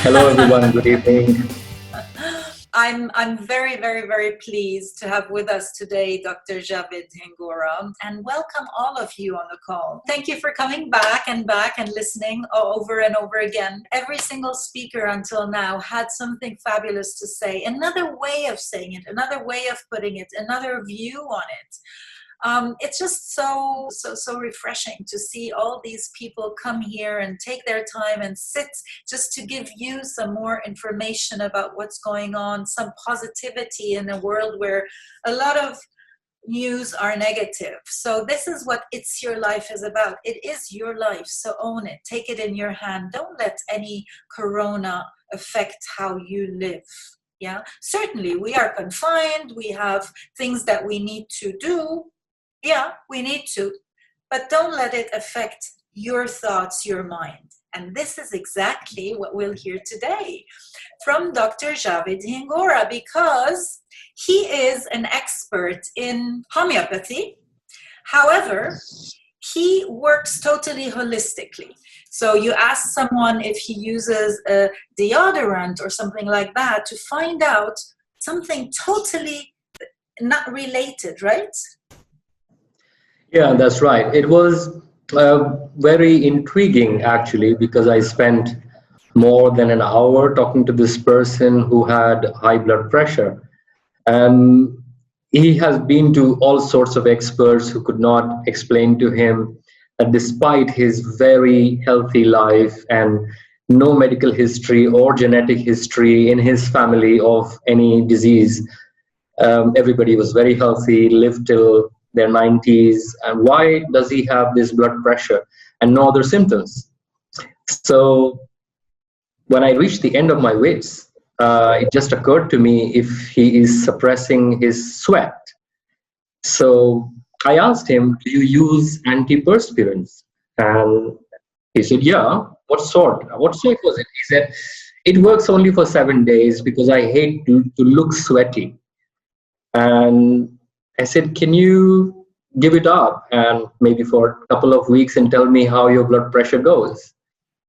Hello, everyone. Good evening. I'm very, very, very pleased to have with us today Dr. Javed Hingora, and welcome all of you on the call. Thank you for coming back and listening over and over again. Every single speaker until now had something fabulous to say, another way of saying it, another way of putting it, another view on it. It's just so refreshing to see all these people come here and take their time and sit just to give you some more information about what's going on, some positivity in a world where a lot of news are negative. So this is what It's Your Life is about. It is your life, so own it. Take it in your hand. Don't let any corona affect how you live. Yeah, certainly we are confined. We have things that we need to do. Yeah, we need to, but don't let it affect your thoughts, your mind. And this is exactly what we'll hear today from Dr. Javed Hingora, because he is an expert in homeopathy. However, he works totally holistically. So you ask someone if he uses a deodorant or something like that to find out something totally not related, right? Yeah, that's right. It was very intriguing, actually, because I spent more than an hour talking to this person who had high blood pressure. He has been to all sorts of experts who could not explain to him that despite his very healthy life and no medical history or genetic history in his family of any disease, everybody was very healthy, lived till their 90s, and why does he have this blood pressure and no other symptoms? So when I reached the end of my wits, it just occurred to me if he is suppressing his sweat. So I asked him, do you use antiperspirants? And he said, yeah. What sort was it? He said, it works only for 7 days because I hate to look sweaty. And I said, can you give it up and maybe for a couple of weeks and tell me how your blood pressure goes?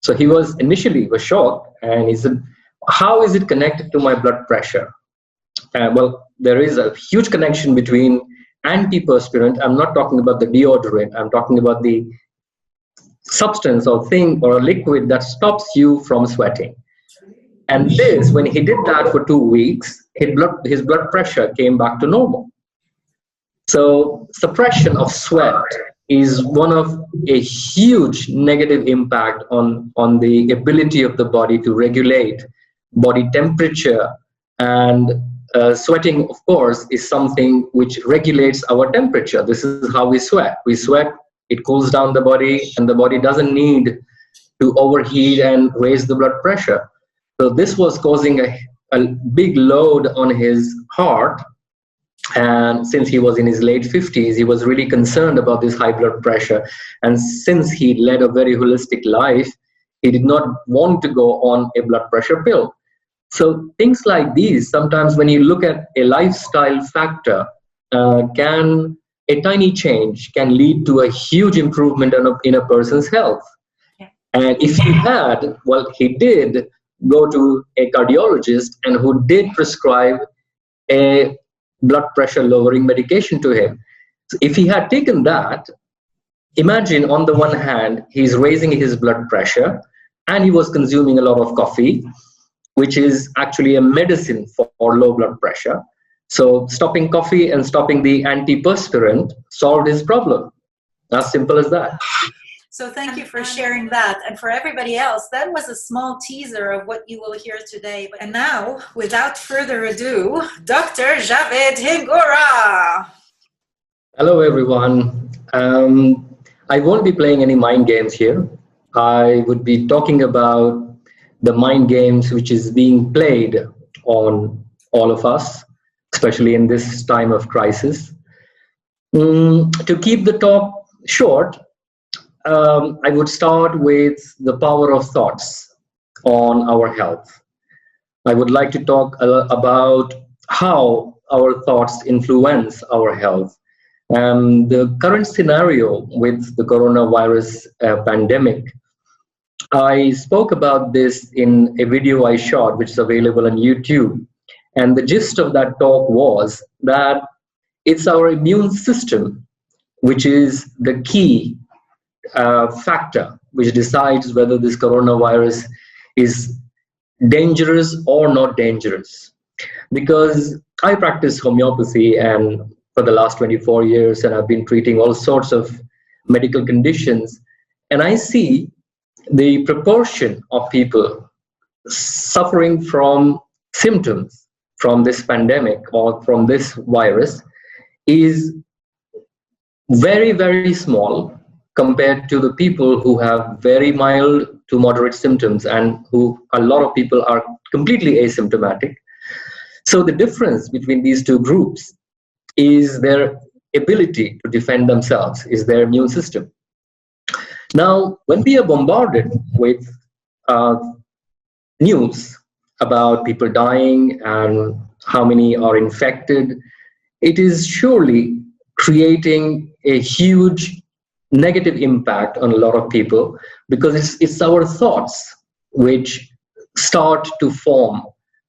So he was initially shocked, and he said, how is it connected to my blood pressure? Well, there is a huge connection between antiperspirant. I'm not talking about the deodorant. I'm talking about the substance or thing or a liquid that stops you from sweating. And this, when he did that for 2 weeks, his blood pressure came back to normal. So suppression of sweat is one of a huge negative impact on the ability of the body to regulate body temperature. And sweating, of course, is something which regulates our temperature. This is how we sweat. We sweat, it cools down the body, and the body doesn't need to overheat and raise the blood pressure. So this was causing a big load on his heart. And since he was in his late 50s, he was really concerned about this high blood pressure. And since he led a very holistic life, he did not want to go on a blood pressure pill. So things like these, sometimes when you look at a lifestyle factor, a tiny change can lead to a huge improvement in a person's health. Yeah. And if he did go to a cardiologist and who did prescribe a blood pressure lowering medication to him. So if he had taken that, imagine on the one hand, he's raising his blood pressure and he was consuming a lot of coffee, which is actually a medicine for low blood pressure. So stopping coffee and stopping the antiperspirant solved his problem. As simple as that. So thank you for sharing that. And for everybody else, that was a small teaser of what you will hear today. And now, without further ado, Dr. Javed Hingora. Hello, everyone. I won't be playing any mind games here. I would be talking about the mind games which is being played on all of us, especially in this time of crisis. To keep the talk short, I would start with the power of thoughts on our health. I would like to talk about how our thoughts influence our health. The current scenario with the coronavirus pandemic I spoke about this in a video I shot, which is available on YouTube. And the gist of that talk was that it's our immune system which is the key factor which decides whether this coronavirus is dangerous or not dangerous. Because I practice homeopathy and for the last 24 years, and I've been treating all sorts of medical conditions, and I see the proportion of people suffering from symptoms from this pandemic or from this virus is very, very small compared to the people who have very mild to moderate symptoms, and who a lot of people are completely asymptomatic. So the difference between these two groups is their ability to defend themselves, is their immune system. Now, when we are bombarded with news about people dying and how many are infected, it is surely creating a huge negative impact on a lot of people, because it's our thoughts which start to form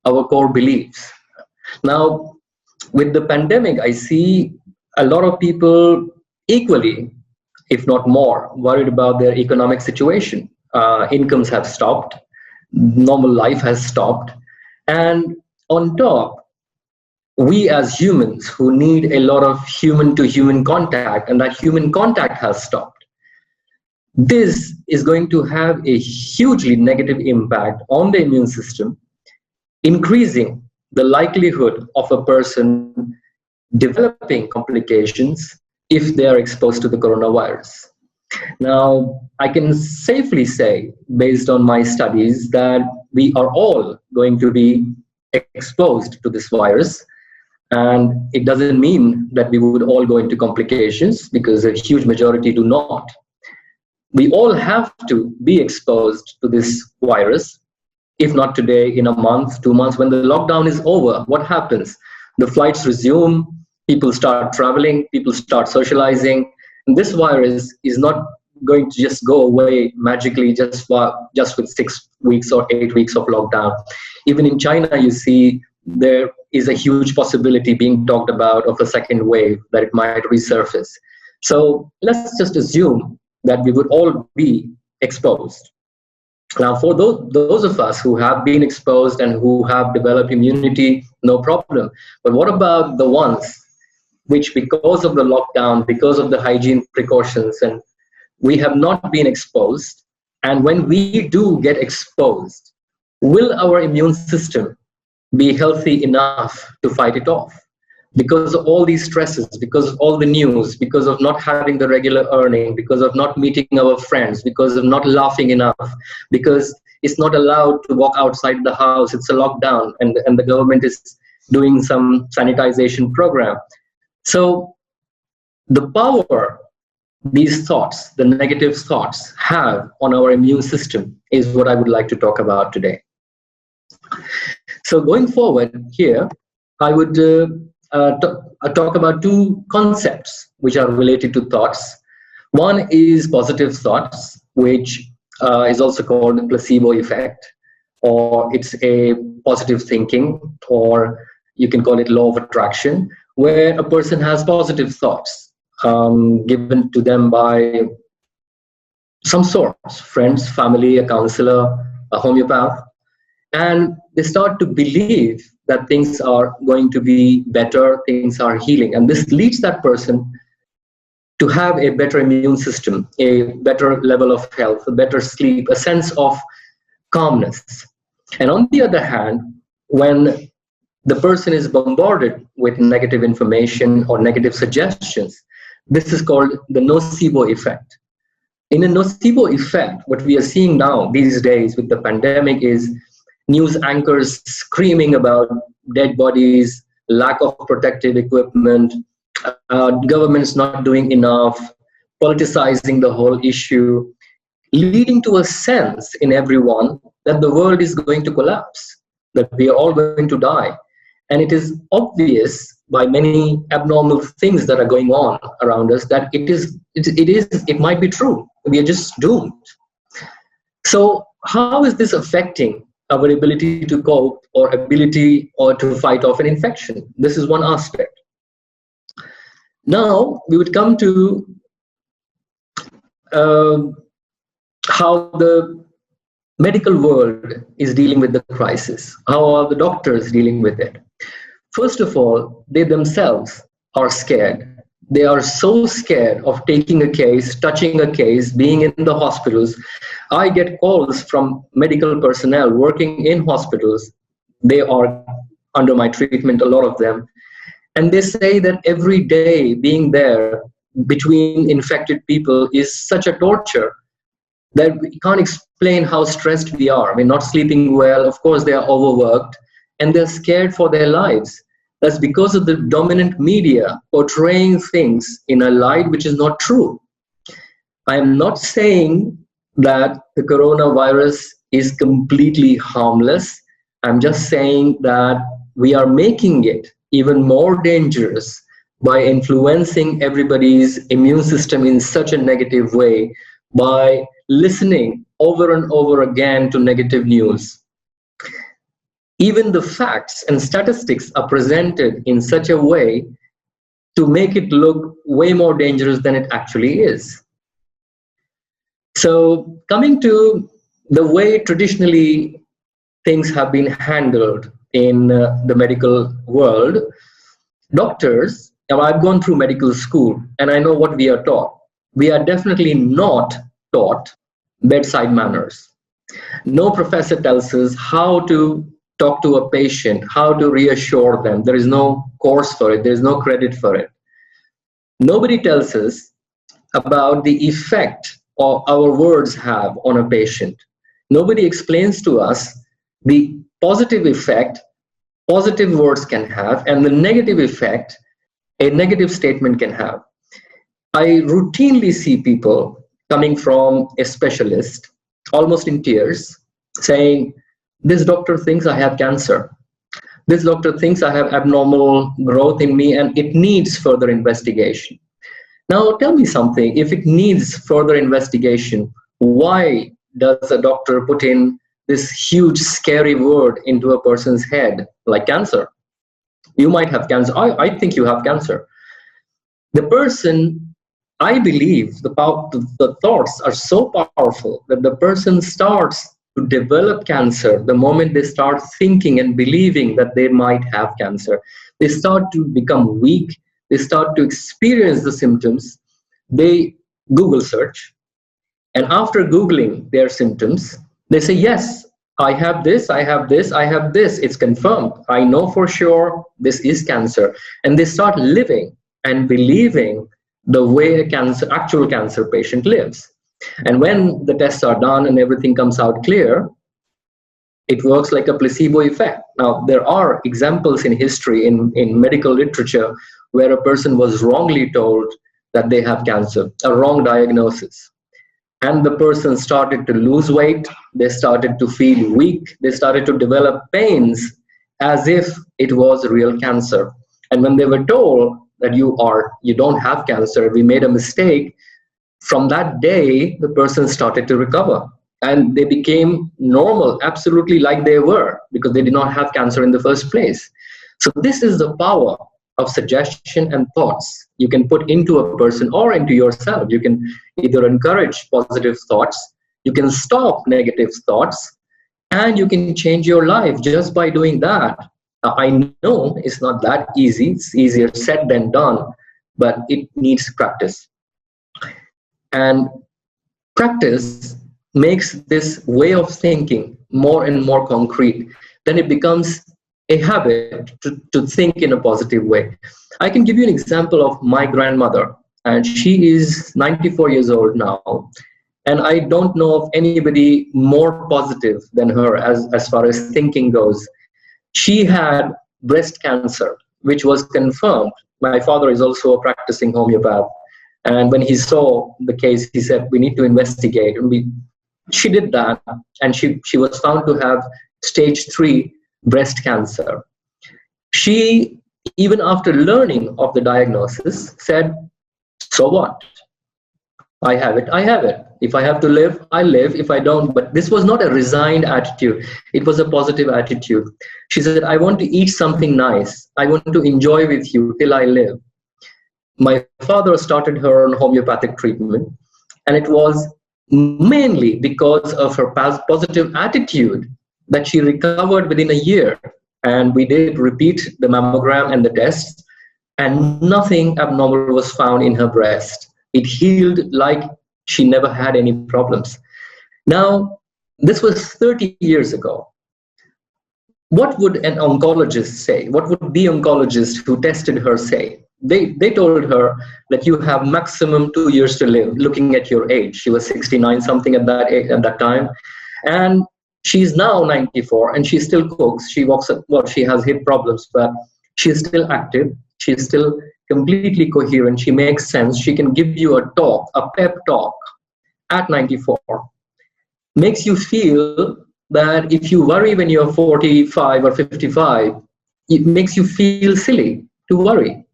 our core beliefs. Now, with the pandemic, I see a lot of people equally, if not more, worried about their economic situation. Incomes have stopped, normal life has stopped, and on top, we as humans who need a lot of human-to-human contact, and that human contact has stopped. This is going to have a hugely negative impact on the immune system, increasing the likelihood of a person developing complications if they are exposed to the coronavirus. Now, I can safely say, based on my studies, that we are all going to be exposed to this virus. And it doesn't mean that we would all go into complications, because a huge majority do not. We all have to be exposed to this virus, if not today, in a month, 2 months. When the lockdown is over, what happens? The flights resume, people start traveling, people start socializing. And this virus is not going to just go away magically just with 6 weeks or 8 weeks of lockdown. Even in China, you see there is a huge possibility being talked about of a second wave, that it might resurface. So let's just assume that we would all be exposed. Now, for those of us who have been exposed and who have developed immunity, no problem. But what about the ones which, because of the lockdown, because of the hygiene precautions, and we have not been exposed, and when we do get exposed, will our immune system be healthy enough to fight it off? Because of all these stresses, because of all the news, because of not having the regular earning, because of not meeting our friends, because of not laughing enough, because it's not allowed to walk outside the house, it's a lockdown, and the government is doing some sanitization program. So the power these thoughts, the negative thoughts, have on our immune system is what I would like to talk about today. So going forward here, I would talk about two concepts which are related to thoughts. One is positive thoughts, which is also called the placebo effect, or it's a positive thinking, or you can call it law of attraction, where a person has positive thoughts given to them by some source, friends, family, a counselor, a homeopath, and they start to believe that things are going to be better, things are healing, and this leads that person to have a better immune system, a better level of health, a better sleep, a sense of calmness. And on the other hand, when the person is bombarded with negative information or negative suggestions, this is called the nocebo effect. In a nocebo effect, what we are seeing now these days with the pandemic is news anchors screaming about dead bodies, lack of protective equipment, governments not doing enough, politicizing the whole issue, leading to a sense in everyone that the world is going to collapse, that we are all going to die. And it is obvious by many abnormal things that are going on around us that it might be true. We are just doomed. So how is this affecting our ability to cope or ability or to fight off an infection? This is one aspect. Now we would come to how the medical world is dealing with the crisis. How are the doctors dealing with it? First of all, they themselves are scared. They are so scared of taking a case, touching a case, being in the hospitals. I get calls from medical personnel working in hospitals. They are under my treatment, a lot of them. And they say that every day being there between infected people is such a torture that we can't explain how stressed we are. We're not sleeping well. Of course, they are overworked and they're scared for their lives. That's because of the dominant media portraying things in a light which is not true. I am not saying that the coronavirus is completely harmless. I'm just saying that we are making it even more dangerous by influencing everybody's immune system in such a negative way, by listening over and over again to negative news. Even the facts and statistics are presented in such a way to make it look way more dangerous than it actually is. So coming to the way traditionally things have been handled in the medical world, doctors, now I've gone through medical school and I know what we are taught. We are definitely not taught bedside manners. No professor tells us how to talk to a patient, how to reassure them. There is no course for it. There is no credit for it. Nobody tells us about the effect our words have on a patient. Nobody explains to us the positive effect positive words can have and the negative effect a negative statement can have. I routinely see people coming from a specialist, almost in tears, saying, this doctor thinks I have cancer. This doctor thinks I have abnormal growth in me and it needs further investigation. Now tell me something, if it needs further investigation, why does a doctor put in this huge scary word into a person's head, like cancer? You might have cancer. I think you have cancer. The person, I believe, the thoughts are so powerful that the person starts to develop cancer the moment they start thinking and believing that they might have cancer. They start to become weak. They start to experience the symptoms. They Google search. And after Googling their symptoms, they say, yes, I have this, I have this, I have this. It's confirmed. I know for sure this is cancer. And they start living and believing the way a actual cancer patient lives. And when the tests are done and everything comes out clear, it works like a placebo effect. Now, there are examples in history, in medical literature, where a person was wrongly told that they have cancer, a wrong diagnosis. And the person started to lose weight, they started to feel weak, they started to develop pains as if it was real cancer. And when they were told that you don't have cancer, we made a mistake, from that day, the person started to recover. And they became normal, absolutely like they were, because they did not have cancer in the first place. So this is the power of suggestion and thoughts you can put into a person or into yourself. You can either encourage positive thoughts, you can stop negative thoughts, and you can change your life just by doing that. I know it's not that easy. It's easier said than done, but it needs practice. And practice makes this way of thinking more and more concrete. Then it becomes a habit to think in a positive way. I can give you an example of my grandmother, and she is 94 years old now. And I don't know of anybody more positive than her as far as thinking goes. She had breast cancer, which was confirmed. My father is also a practicing homeopath. And when he saw the case, he said, we need to investigate. And she did that, and she was found to have stage 3 breast cancer. She, even after learning of the diagnosis, said, so what? I have it, I have it. If I have to live, I live. If I don't, but this was not a resigned attitude. It was a positive attitude. She said, I want to eat something nice. I want to enjoy with you till I live. My father started her on homeopathic treatment, and it was mainly because of her positive attitude that she recovered within a year. And we did repeat the mammogram and the tests, and nothing abnormal was found in her breast. It healed like she never had any problems. Now, this was 30 years ago. What would an oncologist say? What would the oncologist who tested her say? They told her that you have maximum 2 years to live, looking at your age. She was 69 something at that time. And she's now 94 and she still cooks. She walks, well, she has hip problems, but she's still active. She's still completely coherent. She makes sense. She can give you a talk, a pep talk at 94. Makes you feel that if you worry when you're 45 or 55, it makes you feel silly to worry.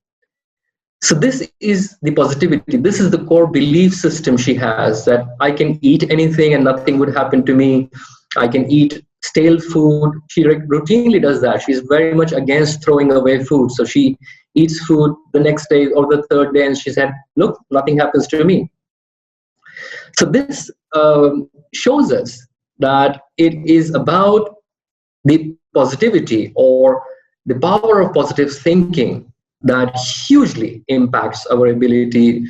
So this is the positivity. This is the core belief system she has, that I can eat anything and nothing would happen to me. I can eat stale food. She routinely does that. She's very much against throwing away food. So she eats food the next day or the third day and she said, look, nothing happens to me. So this shows us that it is about the positivity or the power of positive thinking that hugely impacts our ability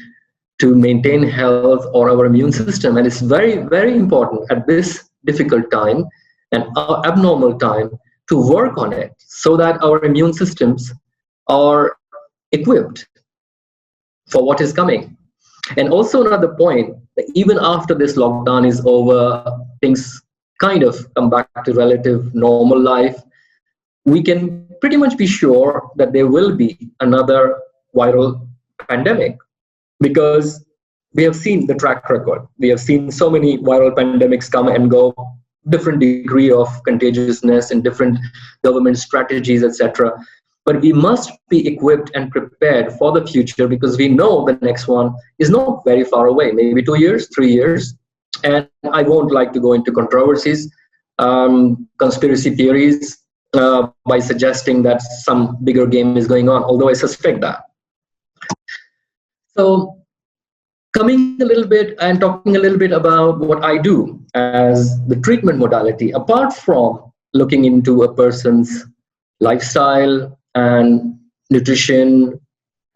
to maintain health or our immune system. And it's very, very important at this difficult time and abnormal time to work on it so that our immune systems are equipped for what is coming. And also another point, that even after this lockdown is over, things kind of come back to relative normal life, we can pretty much be sure that there will be another viral pandemic, because we have seen the track record. We have seen so many viral pandemics come and go, different degree of contagiousness and different government strategies, etc. But we must be equipped and prepared for the future, because we know the next one is not very far away, maybe 2 years, 3 years. And I won't like to go into controversies, conspiracy theories, by suggesting that some bigger game is going on, although I suspect that. So coming a little bit and talking a little bit about what I do as the treatment modality, apart from looking into a person's lifestyle and nutrition,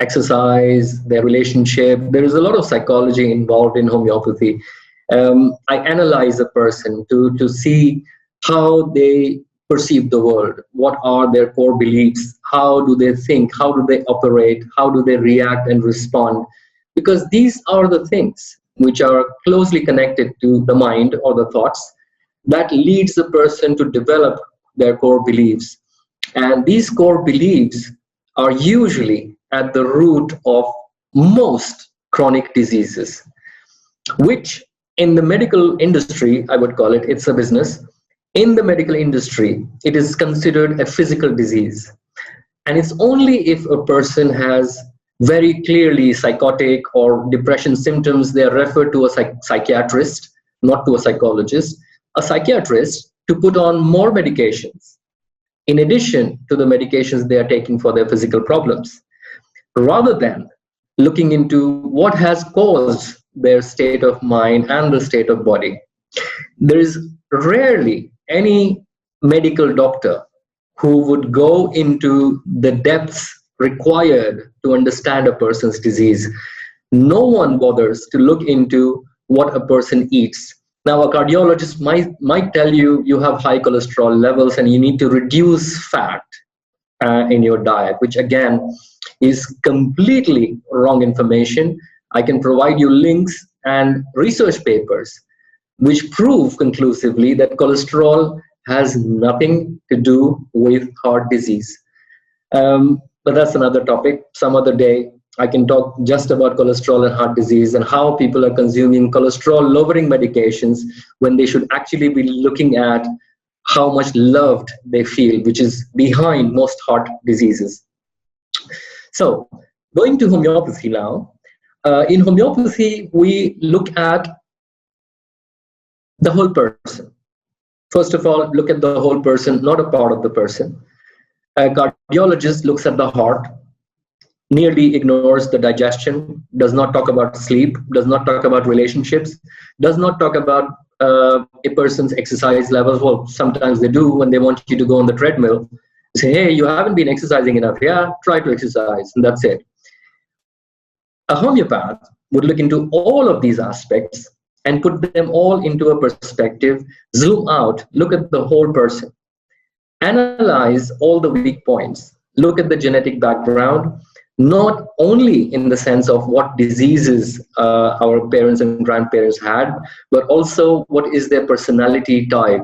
exercise, their relationship, there is a lot of psychology involved in homeopathy. I analyze a person to see how they perceive the world, what are their core beliefs, how do they think, how do they operate, how do they react and respond, because these are the things which are closely connected to the mind or the thoughts that leads the person to develop their core beliefs. And these core beliefs are usually at the root of most chronic diseases, which in the medical industry, I would call it, it's a business. In the medical industry, it is considered a physical disease. And it's only if a person has very clearly psychotic or depression symptoms, they are referred to a psychiatrist, not to a psychologist, a psychiatrist, to put on more medications in addition to the medications they are taking for their physical problems, rather than looking into what has caused their state of mind and the state of body. There is rarely any medical doctor who would go into the depths required to understand a person's disease. No one bothers to look into what a person eats. Now, a cardiologist might tell you you have high cholesterol levels and you need to reduce fat in your diet, which again is completely wrong information. I can provide you links and research papers which prove conclusively that cholesterol has nothing to do with heart disease. But that's another topic. Some other day, I can talk just about cholesterol and heart disease and how people are consuming cholesterol-lowering medications when they should actually be looking at how much loved they feel, which is behind most heart diseases. So, going to homeopathy now, In homeopathy, we look at the whole person. First of all, look at the whole person, not a part of the person. A cardiologist looks at the heart, nearly ignores the digestion, does not talk about sleep, does not talk about relationships, does not talk about a person's exercise levels. Well, sometimes they do when they want you to go on the treadmill. They say, hey, you haven't been exercising enough. Yeah, try to exercise, and that's it. A homeopath would look into all of these aspects and put them all into a perspective, zoom out, look at the whole person, analyze all the weak points, look at the genetic background, not only in the sense of what diseases our parents and grandparents had, but also what is their personality type.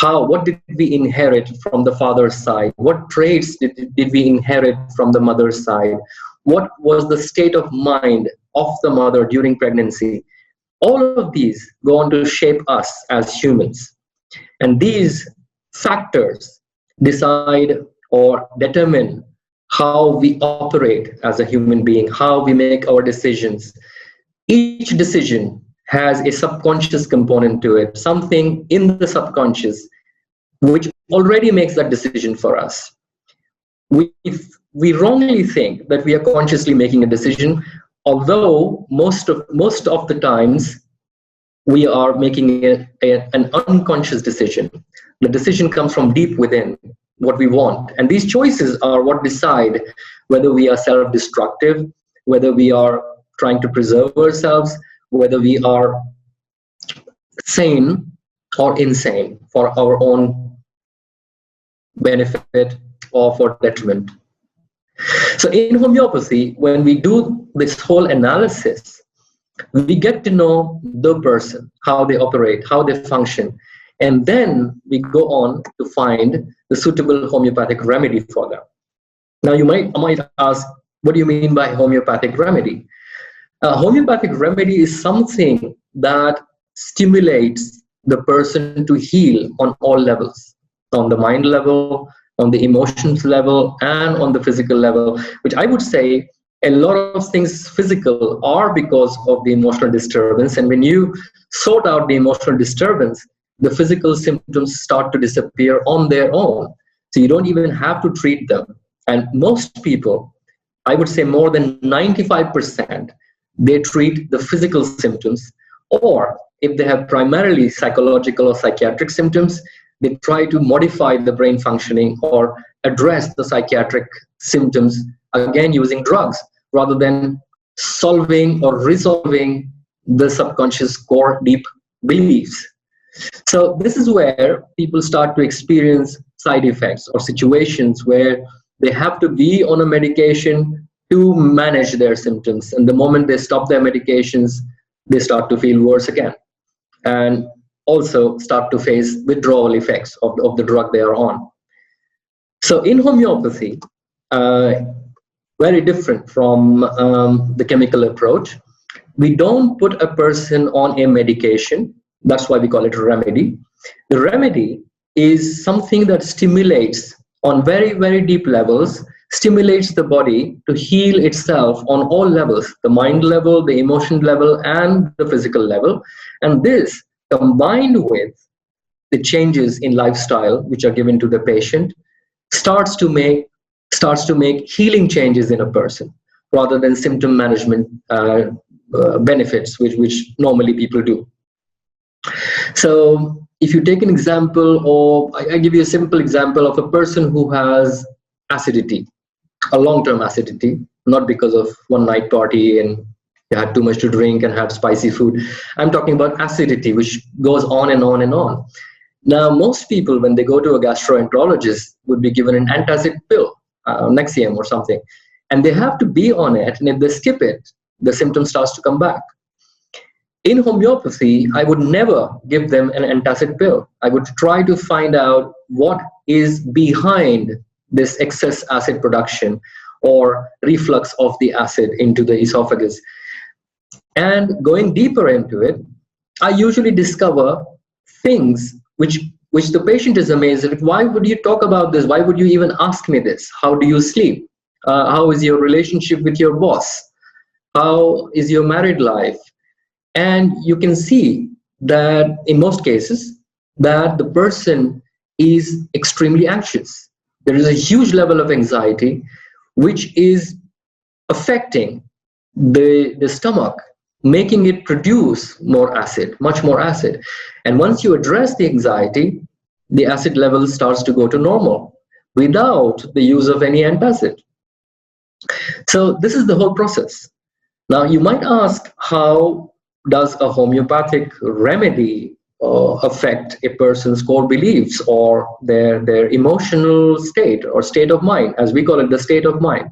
What did we inherit from the father's side? What traits did we inherit from the mother's side? What was the state of mind of the mother during pregnancy? All of these go on to shape us as humans. And these factors decide or determine how we operate as a human being, how we make our decisions. Each decision has a subconscious component to it, something in the subconscious which already makes that decision for us. We wrongly think that we are consciously making a decision, although most of the times we are making an unconscious decision. The decision comes from deep within, what we want. And these choices are what decide whether we are self-destructive, whether we are trying to preserve ourselves, whether we are sane or insane for our own benefit or for detriment. So in homeopathy, when we do this whole analysis, we get to know the person, how they operate, how they function, and then we go on to find the suitable homeopathic remedy for them. Now you might ask, what do you mean by homeopathic remedy? A homeopathic remedy is something that stimulates the person to heal on all levels, on the mind level, on the emotions level, and on the physical level, which I would say a lot of things physical are because of the emotional disturbance. And when you sort out the emotional disturbance, the physical symptoms start to disappear on their own. So you don't even have to treat them. And most people, I would say more than 95%, they treat the physical symptoms, or if they have primarily psychological or psychiatric symptoms, they try to modify the brain functioning or address the psychiatric symptoms, again using drugs, rather than solving or resolving the subconscious core deep beliefs. So this is where people start to experience side effects or situations where they have to be on a medication to manage their symptoms. And the moment they stop their medications, they start to feel worse again, and also start to face withdrawal effects of the drug they are on. So in homeopathy, very different from the chemical approach, we don't put a person on a medication. That's why we call it a remedy. The remedy is something that stimulates on very, very deep levels, stimulates the body to heal itself on all levels, the mind level, the emotion level, and the physical level. And this, combined with the changes in lifestyle which are given to the patient, starts to make healing changes in a person, rather than symptom management benefits, which normally people do. So if you take an example, or I give you a simple example of a person who has acidity, a long-term acidity, not because of one night party and they had too much to drink and had spicy food. I'm talking about acidity, which goes on and on and on. Now, most people, when they go to a gastroenterologist, would be given an antacid pill, Nexium or something, and they have to be on it, and if they skip it, the symptom starts to come back. In homeopathy, I would never give them an antacid pill. I would try to find out what is behind this excess acid production or reflux of the acid into the esophagus. And going deeper into it, I usually discover things which the patient is amazed at. Why would you talk about this? Why would you even ask me this? How do you sleep? How is your relationship with your boss? How is your married life? And you can see that in most cases that the person is extremely anxious. There is a huge level of anxiety which is affecting the stomach, making it produce more acid, much more acid. And once you address the anxiety, the acid level starts to go to normal without the use of any antacid. So this is the whole process. Now you might ask, how does a homeopathic remedy affect a person's core beliefs or their emotional state or state of mind, as we call it, the state of mind?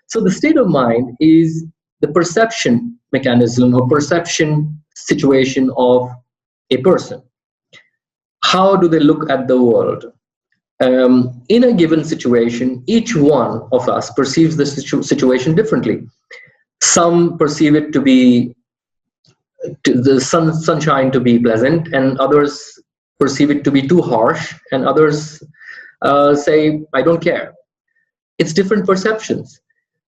So the state of mind is the perception mechanism or perception situation of a person. How do they look at the world? In a given situation, each one of us perceives the situation differently. Some perceive it to be the sunshine to be pleasant, and others perceive it to be too harsh, and others say, I don't care. It's different perceptions.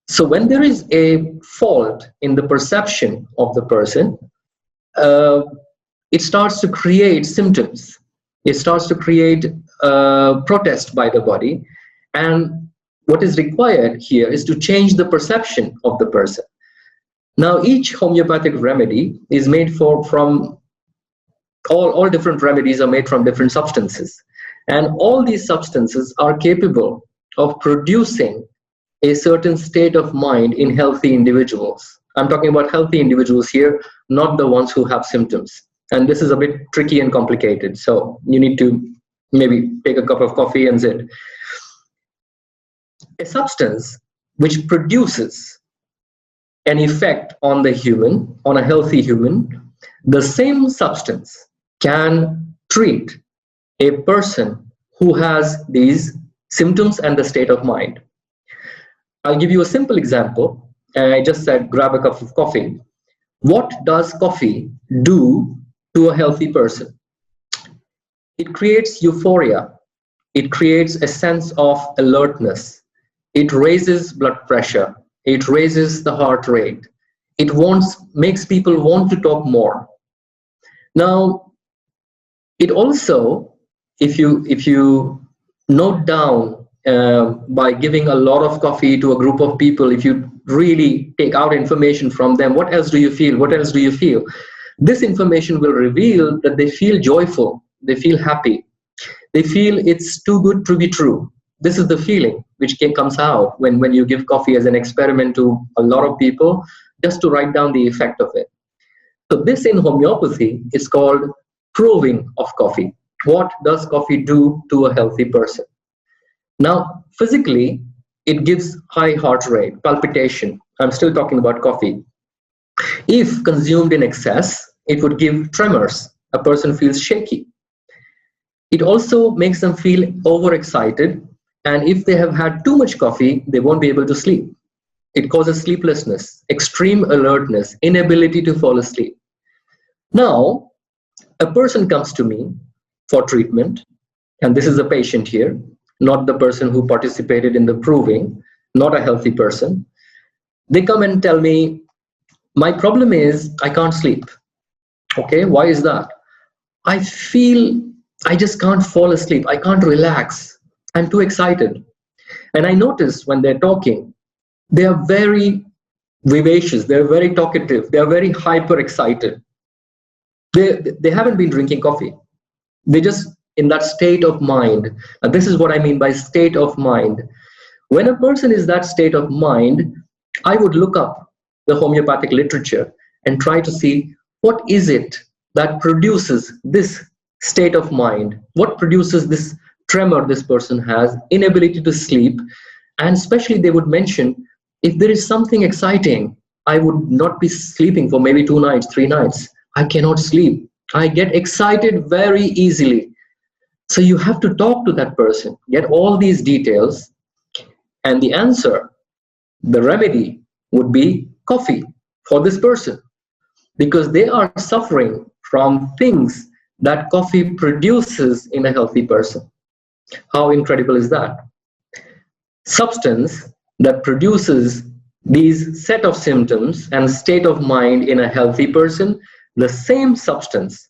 So when there is a fault in the perception of the person, it starts to create symptoms. It starts to create protest by the body. And what is required here is to change the perception of the person. Now, each homeopathic remedy is made from all different remedies are made from different substances. And all these substances are capable of producing a certain state of mind in healthy individuals. I'm talking about healthy individuals here, not the ones who have symptoms. And this is a bit tricky and complicated, so you need to maybe take a cup of coffee and sit. A substance which produces an effect on the human, on a healthy human, the same substance can treat a person who has these symptoms and the state of mind. I'll give you a simple example. I just said grab a cup of coffee. What does coffee do to a healthy person? It creates euphoria. It creates a sense of alertness. It raises blood pressure. It raises the heart rate. It makes people want to talk more. Now, it also, if you note down by giving a lot of coffee to a group of people, if you really take out information from them, what else do you feel? What else do you feel? This information will reveal that they feel joyful, they feel happy, they feel it's too good to be true. This is the feeling which comes out when you give coffee as an experiment to a lot of people, just to write down the effect of it. So this in homeopathy is called proving of coffee. What does coffee do to a healthy person? Now, physically, it gives high heart rate, palpitation. I'm still talking about coffee. If consumed in excess, it would give tremors. A person feels shaky. It also makes them feel overexcited. And if they have had too much coffee, they won't be able to sleep. It causes sleeplessness, extreme alertness, inability to fall asleep. Now, a person comes to me for treatment, and this is a patient here, not the person who participated in the proving, not a healthy person. They come and tell me, my problem is I can't sleep. Okay, why is that? I feel I just can't fall asleep. I can't relax. I'm too excited. And I notice when they're talking, they are very vivacious. They're very talkative. They're very hyper excited. They haven't been drinking coffee. They just in that state of mind. And this is what I mean by state of mind. When a person is that state of mind, I would look up the homeopathic literature and try to see what is it that produces this state of mind, what produces this tremor this person has, inability to sleep, and especially they would mention if there is something exciting, I would not be sleeping for maybe 2 nights, 3 nights. I cannot sleep. I get excited very easily. So you have to talk to that person, get all these details, and the answer, the remedy would be coffee for this person, because they are suffering from things that coffee produces in a healthy person. How incredible is that? Substance that produces these set of symptoms and state of mind in a healthy person, the same substance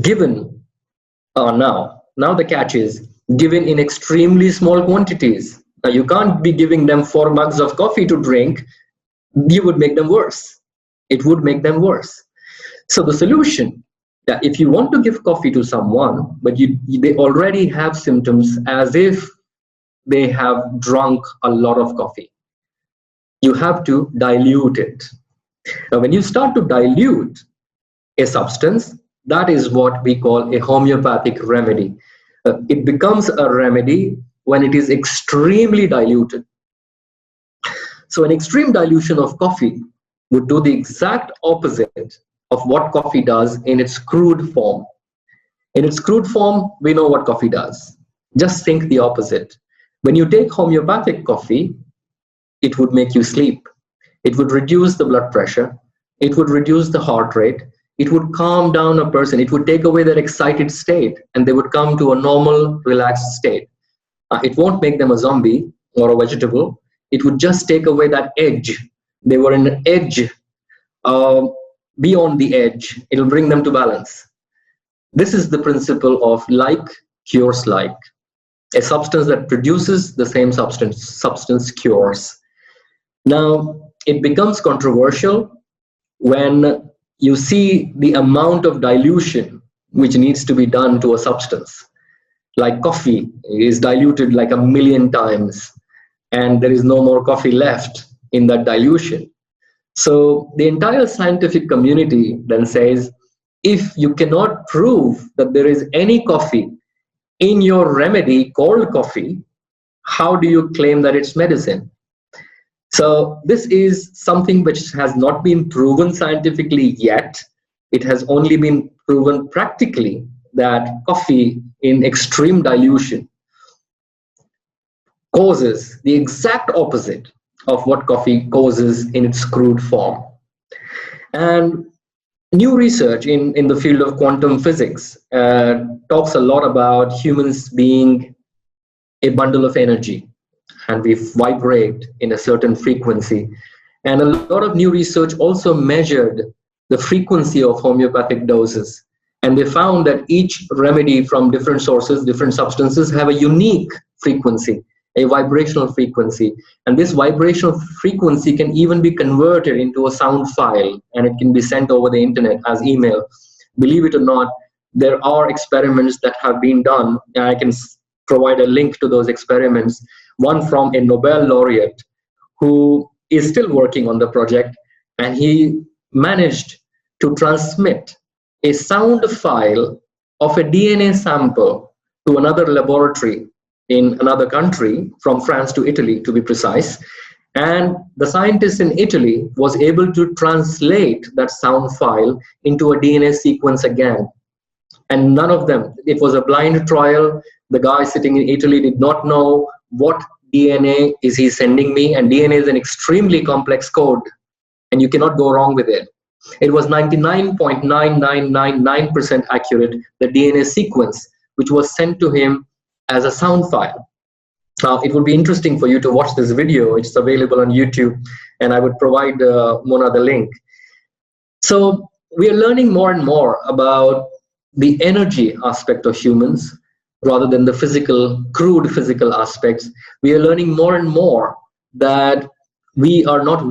given now the catch is given in extremely small quantities. Now you can't be giving them 4 mugs of coffee to drink. You would make them worse. It would make them worse. So the solution, that if you want to give coffee to someone, but they already have symptoms as if they have drunk a lot of coffee, you have to dilute it. Now, when you start to dilute a substance, that is what we call a homeopathic remedy. It becomes a remedy when it is extremely diluted. So an extreme dilution of coffee would do the exact opposite of what coffee does in its crude form. In its crude form, we know what coffee does. Just think the opposite. When you take homeopathic coffee, it would make you sleep. It would reduce the blood pressure. It would reduce the heart rate. It would calm down a person. It would take away their excited state, and they would come to a normal, relaxed state. It won't make them a zombie or a vegetable. It would just take away that edge. They were in an edge, beyond the edge. It'll bring them to balance. This is the principle of like cures like. A substance that produces the same substance cures. Now, it becomes controversial when you see the amount of dilution which needs to be done to a substance. Like coffee is diluted like 1,000,000 times, and there is no more coffee left in that dilution. So the entire scientific community then says, if you cannot prove that there is any coffee in your remedy called coffee, how do you claim that it's medicine? So this is something which has not been proven scientifically yet. It has only been proven practically that coffee in extreme dilution causes the exact opposite of what coffee causes in its crude form. And new research in the field of quantum physics talks a lot about humans being a bundle of energy, and we vibrate in a certain frequency. And a lot of new research also measured the frequency of homeopathic doses. And they found that each remedy from different sources, different substances, have a unique frequency, a vibrational frequency. And this vibrational frequency can even be converted into a sound file, and it can be sent over the internet as email. Believe it or not, there are experiments that have been done, and I can provide a link to those experiments. One from a Nobel laureate who is still working on the project, and he managed to transmit a sound file of a DNA sample to another laboratory in another country, from France to Italy to be precise. And the scientist in Italy was able to translate that sound file into a DNA sequence again. And none of them, it was a blind trial. The guy sitting in Italy did not know what DNA is he sending me, and DNA is an extremely complex code, and you cannot go wrong with it. It was 99.9999% accurate, the DNA sequence, which was sent to him as a sound file. Now, it would be interesting for you to watch this video. It's available on YouTube, and I would provide Mona the link. So we are learning more and more about the energy aspect of humans rather than the physical, crude physical aspects. We are learning more and more that we are not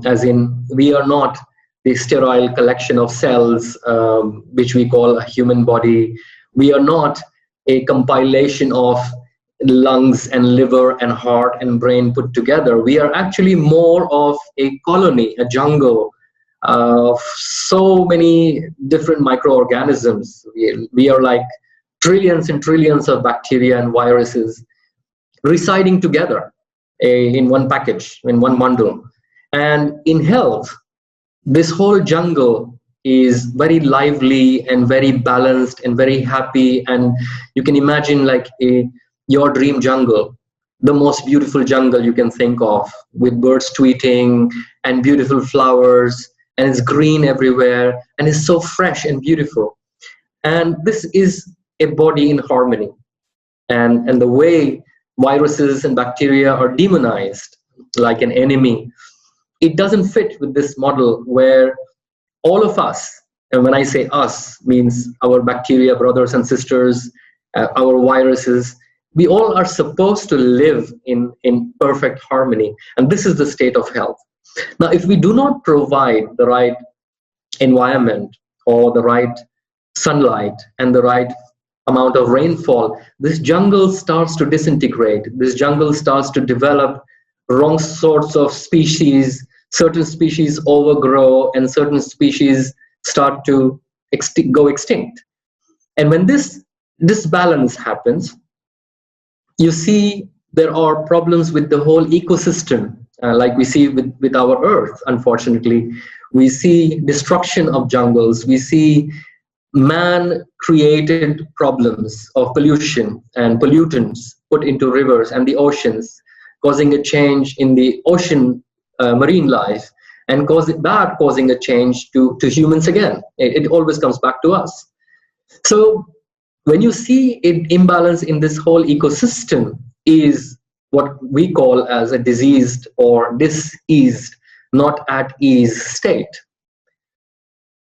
as in we are not the sterile collection of cells, which we call a human body. We are not a compilation of lungs and liver and heart and brain put together. We are actually more of a colony, a jungle of so many different microorganisms. We are like trillions and trillions of bacteria and viruses residing together in one package, in one bundle. And in health, this whole jungle is very lively and very balanced and very happy. And you can imagine like your dream jungle, the most beautiful jungle you can think of, with birds tweeting and beautiful flowers, and it's green everywhere, and it's so fresh and beautiful. And this is a body in harmony. And the way viruses and bacteria are demonized like an enemy, it doesn't fit with this model where all of us, and when I say us, means our bacteria, brothers and sisters, our viruses, we all are supposed to live in perfect harmony. And this is the state of health. Now, if we do not provide the right environment or the right sunlight and the right amount of rainfall, this jungle starts to disintegrate. This jungle starts to develop wrong sorts of species. Certain species overgrow and certain species start to go extinct. And when this disbalance happens, you see there are problems with the whole ecosystem, like we see with our earth, unfortunately. We see destruction of jungles. We see man-created problems of pollution and pollutants put into rivers and the oceans, causing a change in the ocean marine life, and causing a change to humans again. It always comes back to us. So when you see an imbalance in this whole ecosystem is what we call as a diseased or diseased, not at ease state.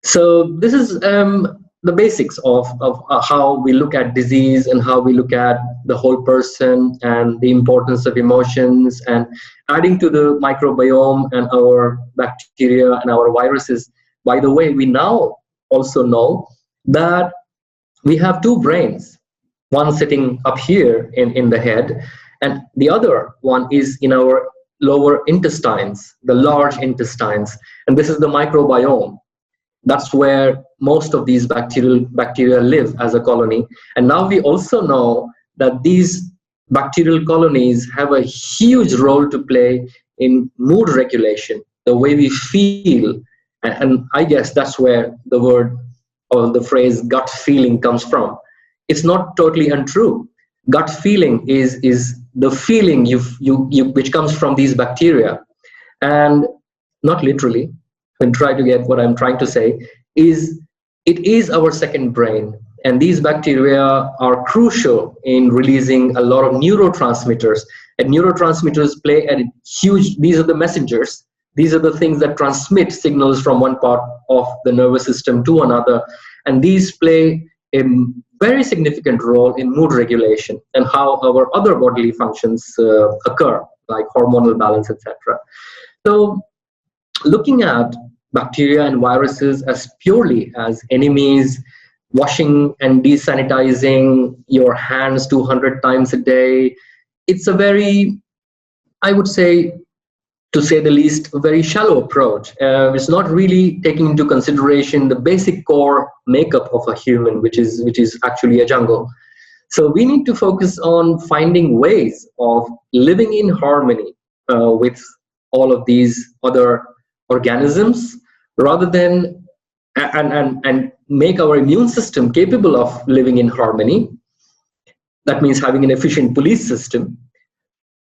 So this is the basics of how we look at disease and how we look at the whole person and the importance of emotions, and adding to the microbiome and our bacteria and our viruses. By the way, we now also know that we have two brains, one sitting up here in the head, and the other one is in our lower intestines, the large intestines, and this is the microbiome. That's where most of these bacteria live as a colony. And now we also know that these bacterial colonies have a huge role to play in mood regulation, the way we feel. And I guess that's where the word or the phrase gut feeling comes from. It's not totally untrue. Gut feeling is the feeling which comes from these bacteria. And not literally, and try to get what I'm trying to say, is it is our second brain. And these bacteria are crucial in releasing a lot of neurotransmitters. And neurotransmitters play a huge, these are the messengers. These are the things that transmit signals from one part of the nervous system to another. And these play a very significant role in mood regulation and how our other bodily functions occur, like hormonal balance, etc. So looking at bacteria and viruses as purely as enemies, washing and desanitizing your hands 200 times a day, it's a very, I would say, to say the least, a very shallow approach. It's not really taking into consideration the basic core makeup of a human, which is actually a jungle. So we need to focus on finding ways of living in harmony with all of these other organisms, rather than and make our immune system capable of living in harmony. That means having an efficient police system,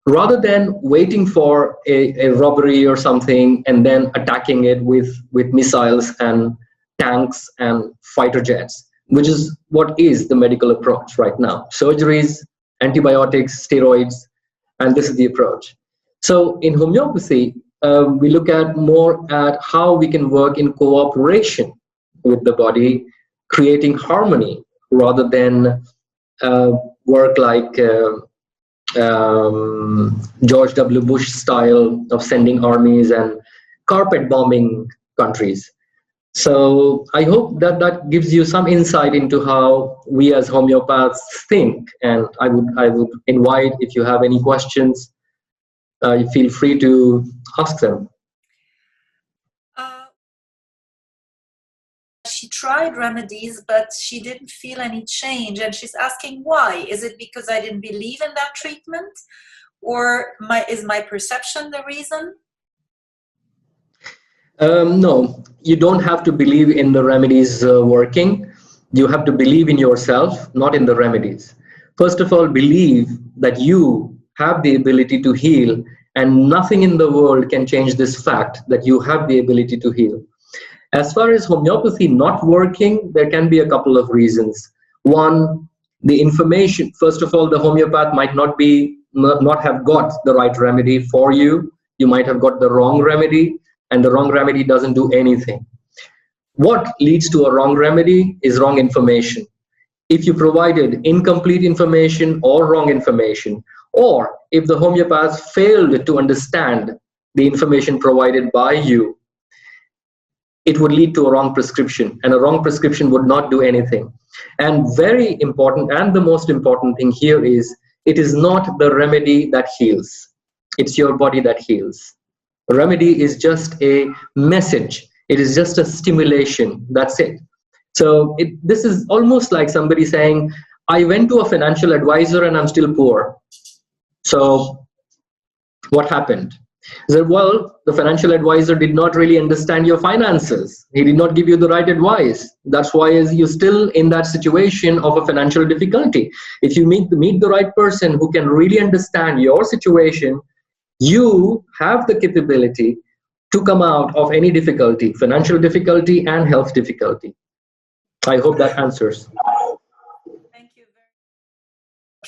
rather than waiting for a robbery or something and then attacking it with missiles and tanks and fighter jets, which is what is the medical approach right now. Surgeries, antibiotics, steroids, and this is the approach. So in homeopathy, we look at more at how we can work in cooperation with the body, creating harmony, rather than work like George W. Bush style of sending armies and carpet bombing countries. So I hope that gives you some insight into how we as homeopaths think. And I would invite, if you have any questions, you feel free to ask them. She tried remedies, but she didn't feel any change, and she's asking why. Is it because I didn't believe in that treatment, or is my perception the reason? No, you don't have to believe in the remedies working. You have to believe in yourself, not in the remedies. First of all, believe that you have the ability to heal, and nothing in the world can change this fact that you have the ability to heal. As far as homeopathy not working, there can be a couple of reasons. One, the information. First of all, the homeopath might not have got the right remedy for you. You might have got the wrong remedy, and the wrong remedy doesn't do anything. What leads to a wrong remedy is wrong information. If you provided incomplete information or wrong information, or if the homeopath failed to understand the information provided by you, it would lead to a wrong prescription, and a wrong prescription would not do anything. And very important, and the most important thing here is, it is not the remedy that heals. It's your body that heals. A remedy is just a message. It is just a stimulation. That's it. So this is almost like somebody saying, I went to a financial advisor and I'm still poor. So what happened? He said, well, the financial advisor did not really understand your finances. He did not give you the right advice. That's why you're still in that situation of a financial difficulty. If you meet the right person who can really understand your situation, you have the capability to come out of any difficulty, financial difficulty and health difficulty. I hope that answers. Thank you very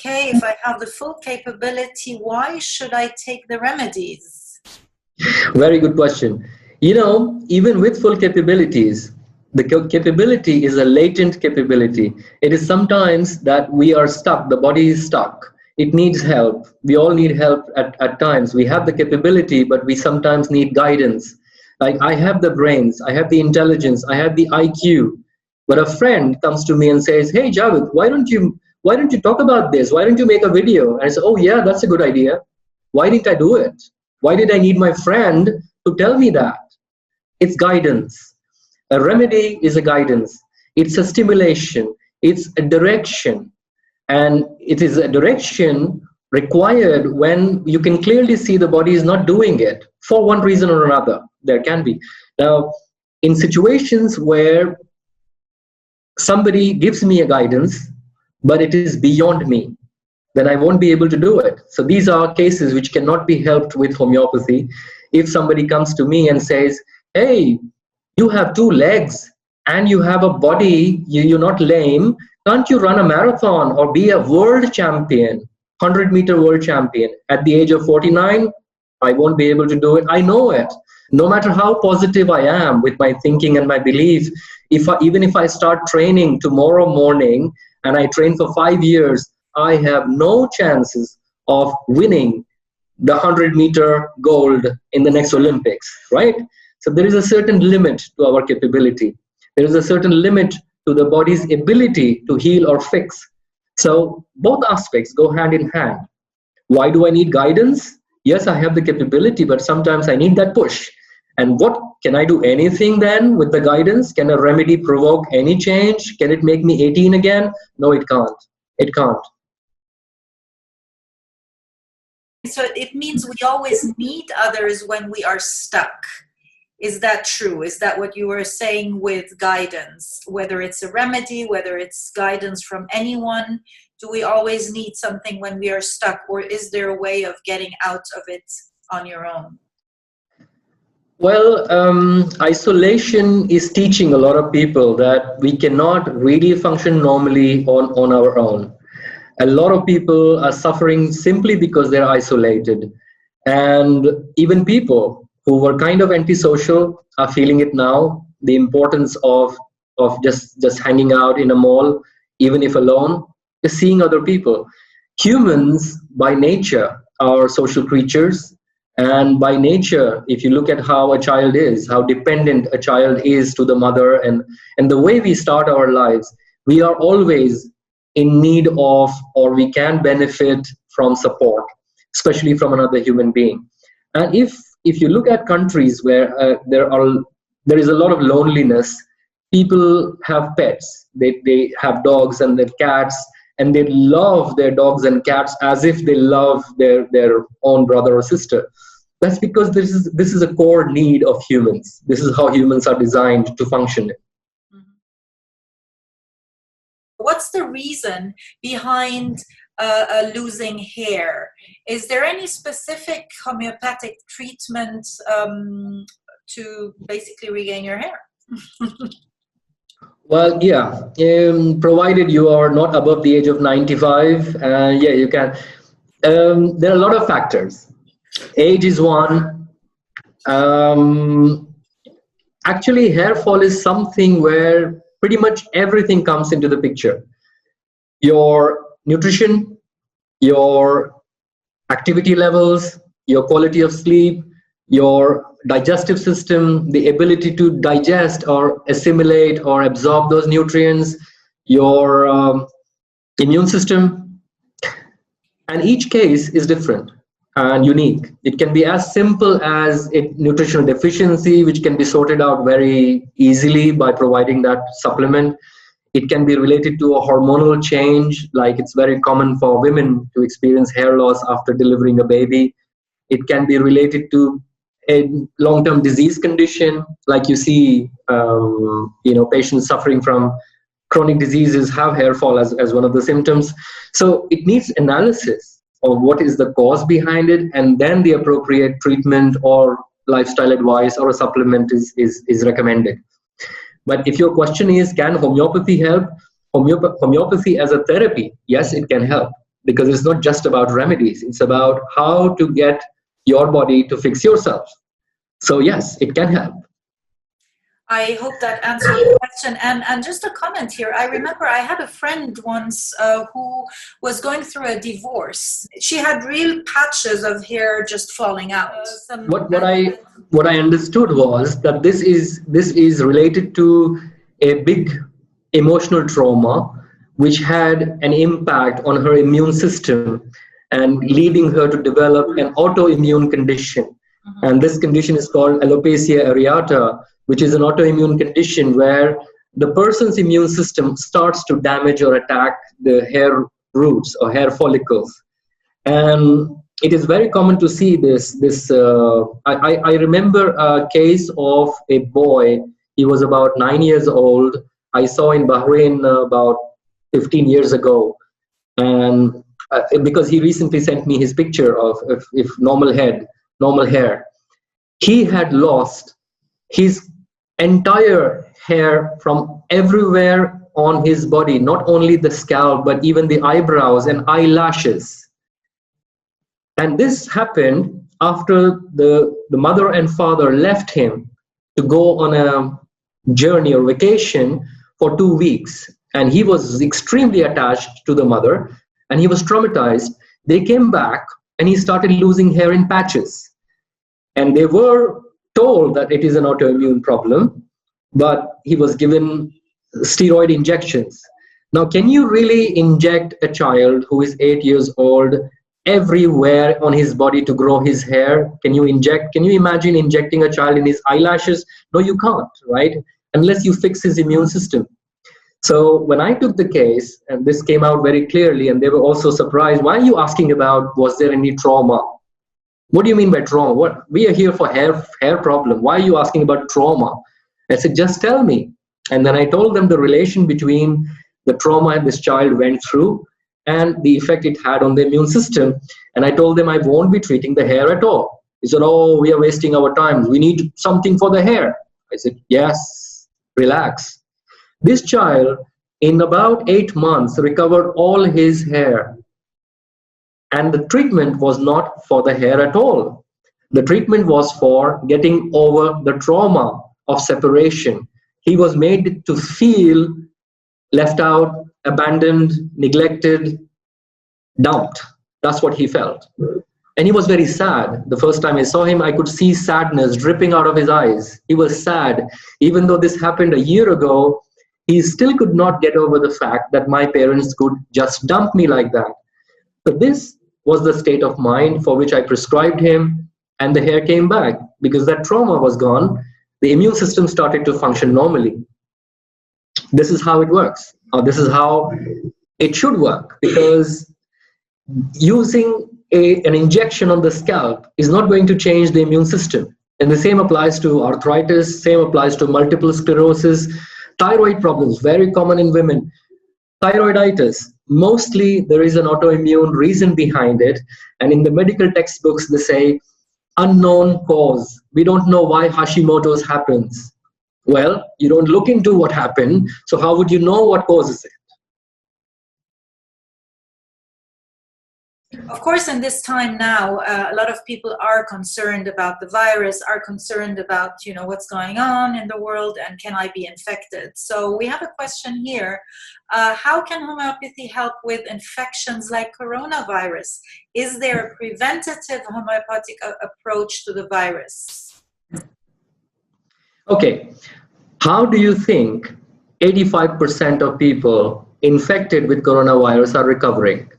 much. Okay, if I have the full capability, why should I take the remedies? Very good question. You know, even with full capabilities, the capability is a latent capability. It is sometimes that we are stuck, the body is stuck. It needs help. We all need help at times. We have the capability, but we sometimes need guidance. Like, I have the brains, I have the intelligence, I have the IQ, but a friend comes to me and says, hey Javed, why don't you talk about this? Why don't you make a video? And I say, oh yeah, that's a good idea. Why didn't I do it? Why did I need my friend to tell me that? It's guidance. A remedy is a guidance. It's a stimulation. It's a direction. And it is a direction required when you can clearly see the body is not doing it for one reason or another. There can be. Now, in situations where somebody gives me a guidance, but it is beyond me, then I won't be able to do it. So these are cases which cannot be helped with homeopathy. If somebody comes to me and says, hey, you have 2 legs and you have a body, you're not lame, can't you run a marathon or be a world champion, 100-meter world champion? At the age of 49, I won't be able to do it. I know it. No matter how positive I am with my thinking and my belief, even if I start training tomorrow morning and I train for 5 years, I have no chances of winning the 100-meter gold in the next Olympics, right? So there is a certain limit to our capability. There is a certain limit to the body's ability to heal or fix. So both aspects go hand in hand. Why do I need guidance? Yes, I have the capability, but sometimes I need that push. And what can I do? Anything then with the guidance? Can a remedy provoke any change? Can it make me 18 again? No, it can't. It can't. So it means we always need others when we are stuck. Is that true? Is that what you were saying with guidance? Whether it's a remedy, whether it's guidance from anyone, do we always need something when we are stuck, or is there a way of getting out of it on your own? Well, isolation is teaching a lot of people that we cannot really function normally on our own. A lot of people are suffering simply because they're isolated. And even people who were kind of antisocial are feeling it now, the importance of just hanging out in a mall, even if alone, just seeing other people. Humans, by nature, are social creatures. And by nature, if you look at how a child is, how dependent a child is to the mother, and the way we start our lives, we are always in need of, or we can benefit from support, especially from another human being. And if you look at countries where there is a lot of loneliness, people have pets. They have dogs and their cats, and they love their dogs and cats as if they love their own brother or sister. That's because this is a core need of humans. This is how humans are designed to function. What's the reason behind losing hair? Is there any specific homeopathic treatment to basically regain your hair? Well, yeah, provided you are not above the age of 95, yeah, you can. There are a lot of factors. Age is one, Actually, hair fall is something where pretty much everything comes into the picture. Your nutrition, your activity levels, your quality of sleep, your digestive system, the ability to digest or assimilate or absorb those nutrients, your immune system. And each case is different and unique. It can be as simple as a nutritional deficiency, which can be sorted out very easily by providing that supplement. It can be related to a hormonal change, like it's very common for women to experience hair loss after delivering a baby. It can be related to a long-term disease condition, like you see, patients suffering from chronic diseases have hair fall as one of the symptoms. So it needs analysis of what is the cause behind it, and then the appropriate treatment or lifestyle advice or a supplement is recommended. But if your question is, can homeopathy help? Homeopathy as a therapy, yes, it can help, because it's not just about remedies. It's about how to get your body to fix yourself. So yes, it can help. I hope that answered the question. And just a comment here. I remember I had a friend once who was going through a divorce. She had real patches of hair just falling out. What I understood was that this is related to a big emotional trauma which had an impact on her immune system and leading her to develop an autoimmune condition. Mm-hmm. And this condition is called alopecia areata, which is an autoimmune condition where the person's immune system starts to damage or attack the hair roots or hair follicles. And it is very common to see this. I remember a case of a boy. He was about 9 years old. I saw in Bahrain about 15 years ago. And because he recently sent me his picture of if normal hair. He had lost his entire hair from everywhere on his body, not only the scalp, but even the eyebrows and eyelashes. And this happened after the mother and father left him to go on a journey or vacation for 2 weeks. And he was extremely attached to the mother and he was traumatized. They came back and he started losing hair in patches. And they were told that it is an autoimmune problem, but he was given steroid injections. Now, can you really inject a child who is 8 years old everywhere on his body to grow his hair? Can you imagine injecting a child in his eyelashes? No, you can't, right? Unless you fix his immune system. So when I took the case, and this came out very clearly, and they were also surprised, why are you asking about, was there any trauma? What do you mean by trauma? What? We are here for hair problem. Why are you asking about trauma? I said, just tell me. And then I told them the relation between the trauma this child went through and the effect it had on the immune system. And I told them I won't be treating the hair at all. He said, oh, we are wasting our time. We need something for the hair. I said, yes, relax. This child, in about 8 months, recovered all his hair. And the treatment was not for the hair at all. The treatment was for getting over the trauma of separation. He was made to feel left out, abandoned, neglected, dumped. That's what he felt. And he was very sad. The first time I saw him, I could see sadness dripping out of his eyes. He was sad. Even though this happened a year ago, he still could not get over the fact that my parents could just dump me like that. So this was the state of mind for which I prescribed him, and the hair came back. Because that trauma was gone, the immune system started to function normally. This is how it works. Or this is how it should work, because using an injection on the scalp is not going to change the immune system. And the same applies to arthritis, same applies to multiple sclerosis, thyroid problems, very common in women. Thyroiditis, mostly there is an autoimmune reason behind it. And in the medical textbooks, they say unknown cause. We don't know why Hashimoto's happens. Well, you don't look into what happened, so how would you know what causes it? Of course, in this time now, a lot of people are concerned about the virus, are concerned about, what's going on in the world and can I be infected? So we have a question here. How can homeopathy help with infections like coronavirus? Is there a preventative homeopathic approach to the virus? Okay. How do you think 85% of people infected with coronavirus are recovering?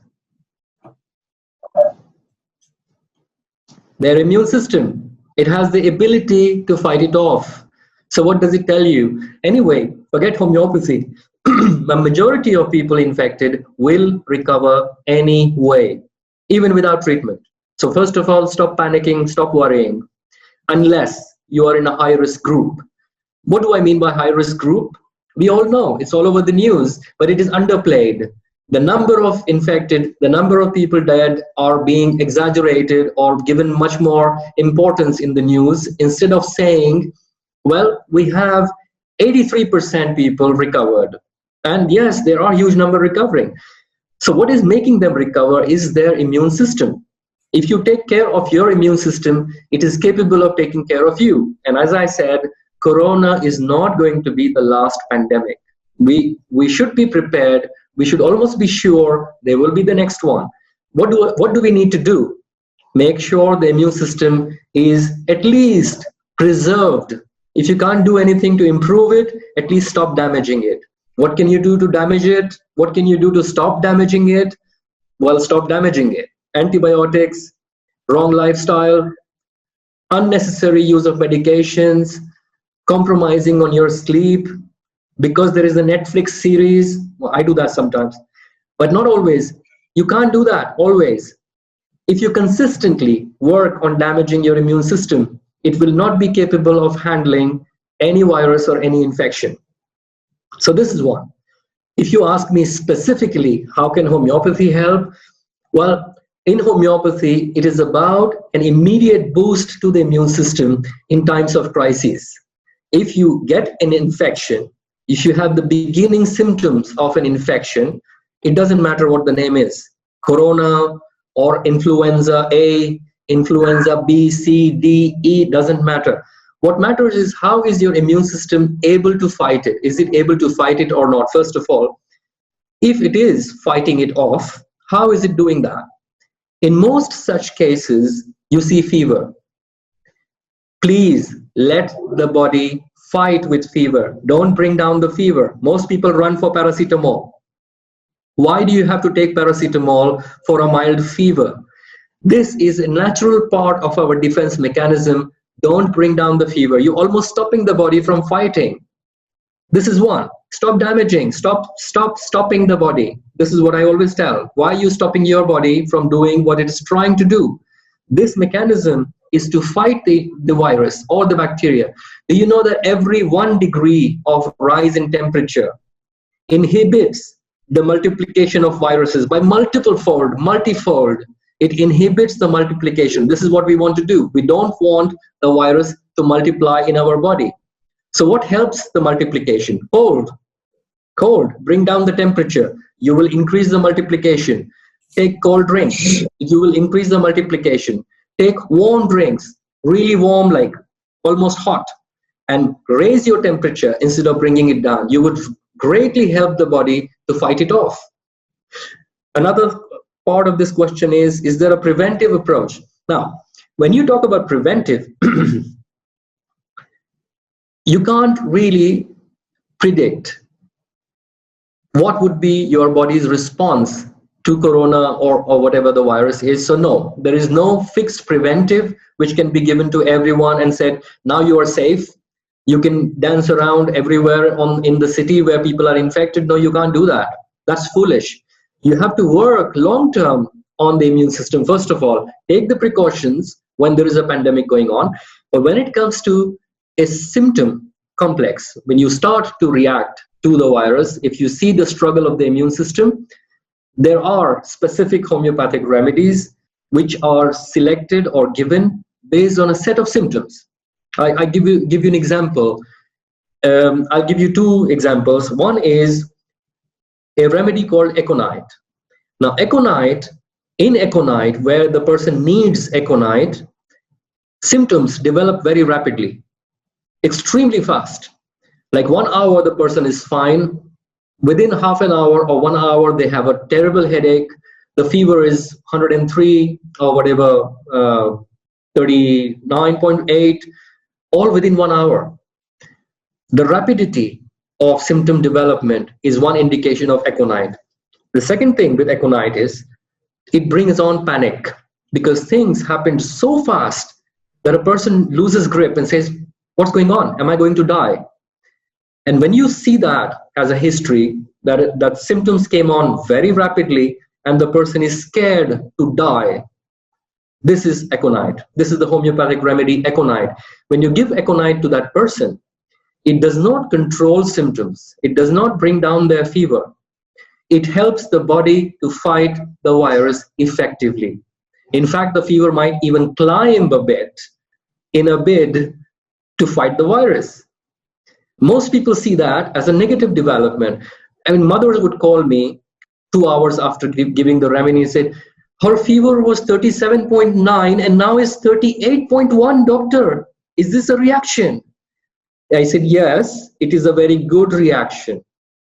Their immune system, it has the ability to fight it off. So what does it tell you? Anyway, forget homeopathy. The majority of people infected will recover anyway, even without treatment. So first of all, stop panicking, stop worrying, unless you are in a high-risk group. What do I mean by high-risk group? We all know, it's all over the news, but it is underplayed. The number of infected, the number of people dead are being exaggerated or given much more importance in the news, instead of saying, well, we have 83% people recovered. And yes, there are a huge number recovering. So what is making them recover is their immune system. If you take care of your immune system, it is capable of taking care of you. And as I said, Corona is not going to be the last pandemic. We should be prepared. We should almost be sure there will be the next one. What do we need to do? Make sure the immune system is at least preserved. If you can't do anything to improve it, at least stop damaging it. What can you do to damage it? What can you do to stop damaging it? Well, stop damaging it. Antibiotics, wrong lifestyle, unnecessary use of medications, compromising on your sleep, because there is a Netflix series. Well, I do that sometimes, but not always. You can't do that always. If you consistently work on damaging your immune system, it will not be capable of handling any virus or any infection. So this is one. If you ask me specifically, how can homeopathy help? Well, in homeopathy, it is about an immediate boost to the immune system in times of crisis. If you get an infection, if you have the beginning symptoms of an infection, it doesn't matter what the name is, corona or influenza A, influenza B, C, D, E, doesn't matter. What matters is how is your immune system able to fight it? Is it able to fight it or not? First of all, if it is fighting it off, how is it doing that? In most such cases, you see fever. Please let the body fight with fever. Don't bring down the fever. Most people run for paracetamol. Why do you have to take paracetamol for a mild fever? This is a natural part of our defense mechanism. Don't bring down the fever. You're almost stopping the body from fighting. This is one. Stop damaging. Stop stopping the body. This is what I always tell. Why are you stopping your body from doing what it is trying to do? This mechanism is to fight the virus or the bacteria. Do you know that every 1 degree of rise in temperature inhibits the multiplication of viruses by multifold? It inhibits the multiplication. This is what we want to do. We don't want the virus to multiply in our body. So what helps the multiplication? Cold, bring down the temperature. You will increase the multiplication. Take cold drinks. You will increase the multiplication. Take warm drinks, really warm, like almost hot, and raise your temperature instead of bringing it down. You would greatly help the body to fight it off. Another part of this question is there a preventive approach? Now, when you talk about preventive, you can't really predict what would be your body's response to corona or whatever the virus is. So no, there is no fixed preventive which can be given to everyone and said, now you are safe. You can dance around everywhere in the city where people are infected. No, you can't do that. That's foolish. You have to work long-term on the immune system. First of all, take the precautions when there is a pandemic going on. But when it comes to a symptom complex, when you start to react to the virus, if you see the struggle of the immune system, there are specific homeopathic remedies which are selected or given based on a set of symptoms. I give you an example. I'll give you 2 examples. One is a remedy called aconite. Now, aconite In aconite, where the person needs aconite, symptoms develop very rapidly, extremely fast. Like 1 hour, the person is fine. Within half an hour or 1 hour, they have a terrible headache. The fever is 103 or whatever, 39.8, all within 1 hour. The rapidity of symptom development is one indication of aconite. The second thing with aconite is it brings on panic, because things happen so fast that a person loses grip and says, what's going on? Am I going to die? And when you see that as a history, that symptoms came on very rapidly and the person is scared to die, this is aconite. This is the homeopathic remedy aconite. When you give aconite to that person, it does not control symptoms. It does not bring down their fever. It helps the body to fight the virus effectively. In fact, the fever might even climb a bit in a bid to fight the virus. Most people see that as a negative development. I mean, mothers would call me 2 hours after giving the remedy and said, her fever was 37.9 and now is 38.1, doctor. Is this a reaction? I said, yes, it is a very good reaction.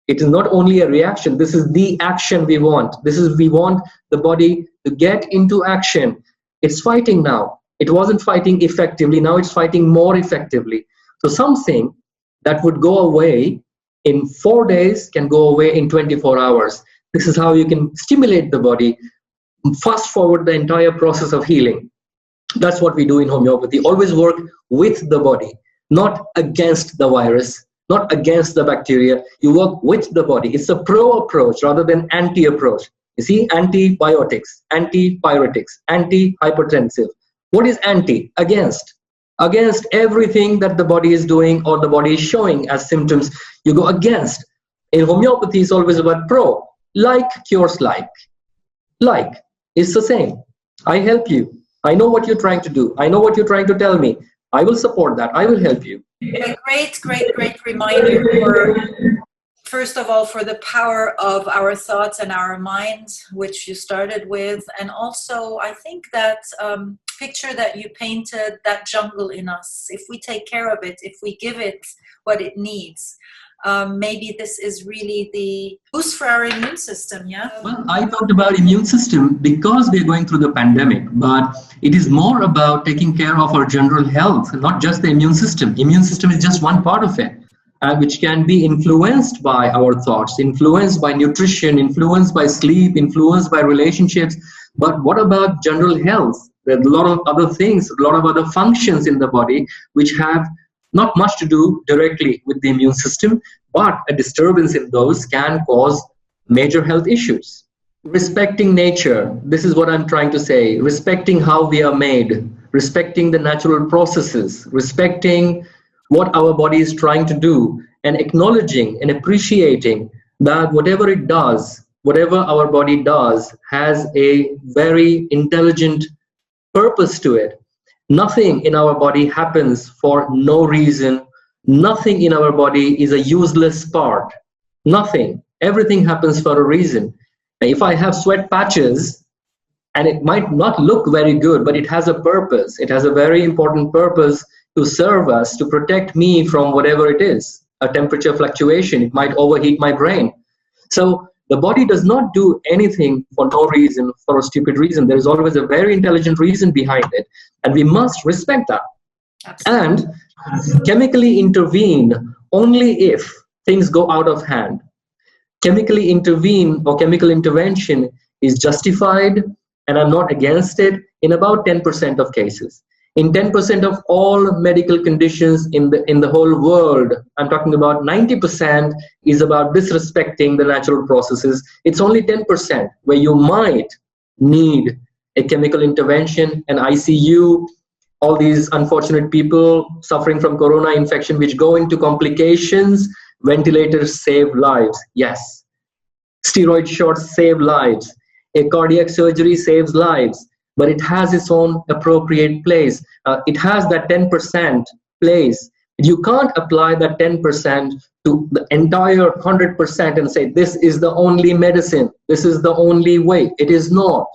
It is not only a reaction, this is the action we want. We want the body to get into action. It's fighting now. It wasn't fighting effectively, now it's fighting more effectively. So something that would go away in 4 days can go away in 24 hours. This is how you can stimulate the body, fast forward the entire process of healing. That's what we do in homeopathy. Always work with the body, not against the virus, not against the bacteria. You work with the body. It's a pro approach rather than anti approach. You see, antibiotics, antipyretics, antihypertensive. What is anti? Against. Against everything that the body is doing or the body is showing as symptoms. You go against. In homeopathy, it's always about pro. Like cures like. Like. It's the same. I help you. I know what you're trying to do. I know what you're trying to tell me. I will support that. I will help you. A great reminder for, first of all, for the power of our thoughts and our minds, which you started with. And also, I think that picture that you painted, that jungle in us, if we take care of it, if we give it what it needs, maybe this is really the boost for our immune system, yeah? Well, I talked about immune system because we're going through the pandemic, but it is more about taking care of our general health, not just the immune system. Immune system is just one part of it, which can be influenced by our thoughts, influenced by nutrition, influenced by sleep, influenced by relationships. But what about general health? There are a lot of other things, a lot of other functions in the body which have not much to do directly with the immune system, but a disturbance in those can cause major health issues. Respecting nature, this is what I'm trying to say. Respecting how we are made, respecting the natural processes, respecting what our body is trying to do, and acknowledging and appreciating that whatever it does, whatever our body does, has a very intelligent purpose to it. Nothing in our body happens for no reason. Nothing in our body is a useless part. Nothing. Everything happens for a reason. Now, if I have sweat patches, and it might not look very good, but it has a purpose. It has a very important purpose to serve us, to protect me from whatever it is. A temperature fluctuation, it might overheat my brain. So the body does not do anything for no reason, for a stupid reason. There is always a very intelligent reason behind it. And we must respect that. Absolutely. And chemically intervene only if things go out of hand. Chemically intervene or chemical intervention is justified, and I'm not against it, in about 10% of cases. In 10% of all medical conditions in the whole world, I'm talking about 90% is about disrespecting the natural processes. It's only 10% where you might need a chemical intervention, an ICU, all these unfortunate people suffering from corona infection which go into complications. Ventilators save lives, yes. Steroid shots save lives. A cardiac surgery saves lives. But it has its own appropriate place. It has that 10% place. You can't apply that 10% to the entire 100% and say, this is the only medicine, this is the only way. It is not.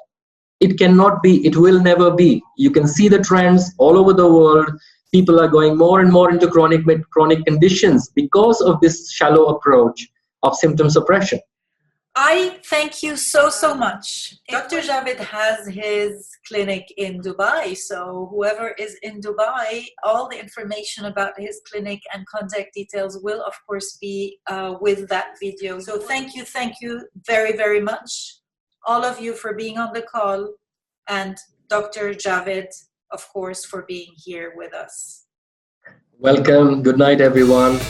It cannot be, it will never be. You can see the trends all over the world. People are going more and more into chronic conditions because of this shallow approach of symptom suppression. I thank you so much. Dr. Javed has his clinic in Dubai, so whoever is in Dubai, all the information about his clinic and contact details will of course be with that video. So thank you very much, all of you, for being on the call, and Dr. Javed, of course, for being here with us. Welcome. Good night, everyone.